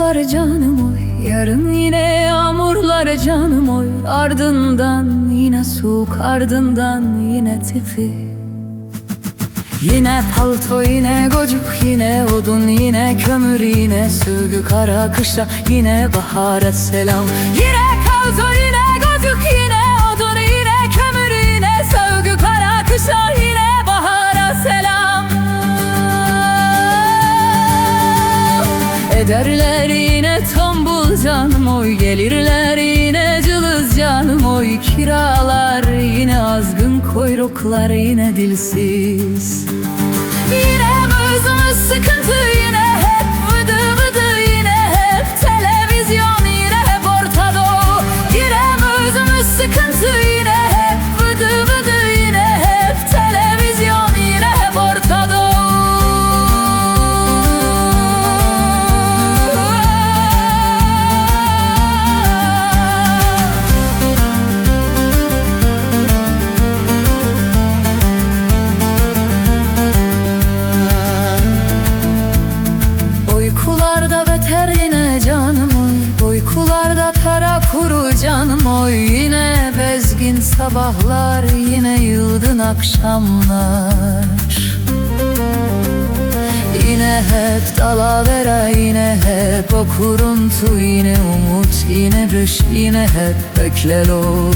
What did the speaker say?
karlar canım oy, yarın yine yağmurlar canım oy. Ardından yine soğuk, ardından yine tipi. Yine palto, yine gocuk, yine odun, yine kömür, yine sövgü kara kışa, yine bahara selam. Yine palto, yine gocuk, yine odun, yine kömür, yine sövgü kara kışa, yine bahara selam. Ederler yine tombul canım oy, gelirler yine cılız canım oy. Kiralar yine azgın, kuyruklar yine dilsiz. Yine mızmız sıkıntı, yine hep vıdı vıdı, yine hep televizyon, yine hep Orta Doğu. Yine mızmız sıkıntı, yine hep vıdı vıdı, yine hep televizyon, yine hep Orta Doğu. Uykularda beter yine canım oy, uykularda kara kuru canım oy. Yine bezgin sabahlar, yine yıldın akşamlar. Yine hep dalavera, yine hep o kuruntu, yine umut, yine düş, yine hep bekler o.